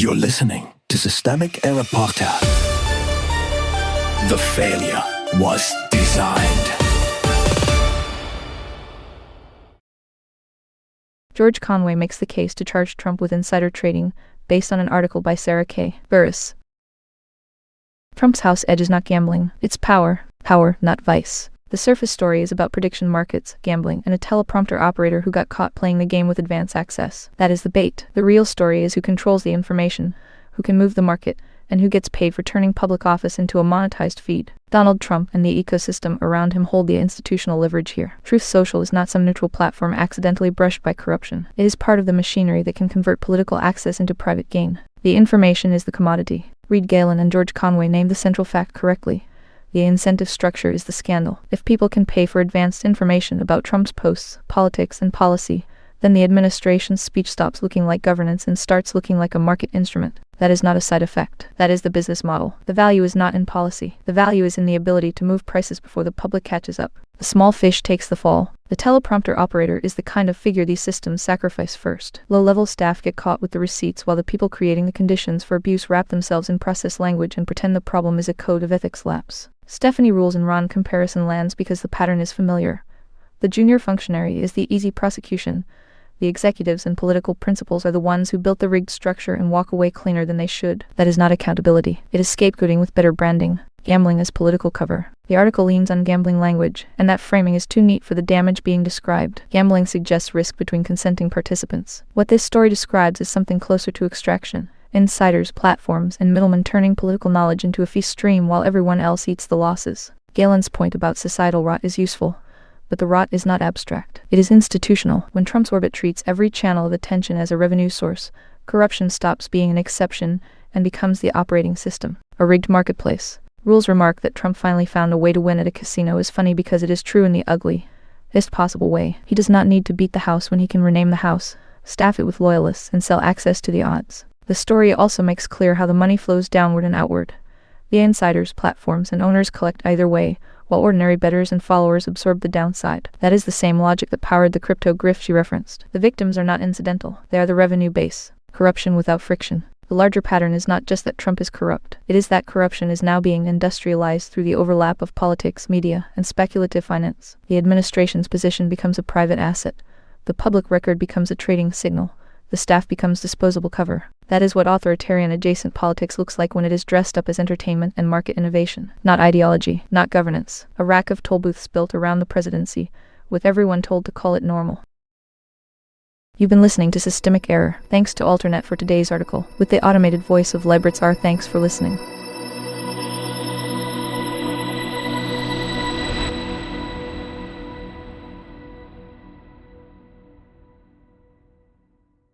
You're listening to Systemic Error Podcast. The failure was designed. George Conway makes the case to charge Trump with insider trading, based on an article by Sarah K. Burris. Trump's house edge is not gambling, it's power, not vice. The surface story is about prediction markets, gambling, and a teleprompter operator who got caught playing the game with advance access. That is the bait. The real story is who controls the information, who can move the market, and who gets paid for turning public office into a monetized feed. Donald Trump and the ecosystem around him hold the institutional leverage here. Truth Social is not some neutral platform accidentally brushed by corruption. It is part of the machinery that can convert political access into private gain. The information is the commodity. Read Galen and George Conway named the central fact correctly. The incentive structure is the scandal. If people can pay for advanced information about Trump's posts, politics, and policy, then the administration's speech stops looking like governance and starts looking like a market instrument. That is not a side effect. That is the business model. The value is not in policy. The value is in the ability to move prices before the public catches up. The small fish takes the fall. The teleprompter operator is the kind of figure these systems sacrifice first. Low-level staff get caught with the receipts while the people creating the conditions for abuse wrap themselves in process language and pretend the problem is a code of ethics lapse. Stephanie rules and Ron comparison lands because the pattern is familiar. The junior functionary is the easy prosecution. The executives and political principals are the ones who built the rigged structure and walk away cleaner than they should. That is not accountability. It is scapegoating with better branding. Gambling as political cover. The article leans on gambling language, and that framing is too neat for the damage being described. Gambling suggests risk between consenting participants. What this story describes is something closer to extraction. Insiders, platforms, and middlemen turning political knowledge into a fee stream while everyone else eats the losses. Galen's point about societal rot is useful, but the rot is not abstract. It is institutional. When Trump's orbit treats every channel of attention as a revenue source, corruption stops being an exception and becomes the operating system. A rigged marketplace. Rules remark that Trump finally found a way to win at a casino is funny because it is true in the ugliest possible way. He does not need to beat the house when he can rename the house, staff it with loyalists, and sell access to the odds. The story also makes clear how the money flows downward and outward. The insiders, platforms, and owners collect either way, while ordinary bettors and followers absorb the downside. That is the same logic that powered the crypto grift she referenced. The victims are not incidental. They are the revenue base. Corruption without friction. The larger pattern is not just that Trump is corrupt. It is that corruption is now being industrialized through the overlap of politics, media, and speculative finance. The administration's position becomes a private asset. The public record becomes a trading signal. The staff becomes disposable cover. That is what authoritarian-adjacent politics looks like when it is dressed up as entertainment and market innovation. Not ideology, not governance. A rack of toll booths built around the presidency, with everyone told to call it normal. You've been listening to Systemic Error. Thanks to Alternet for today's article, with the automated voice of Libritz R. Thanks for listening.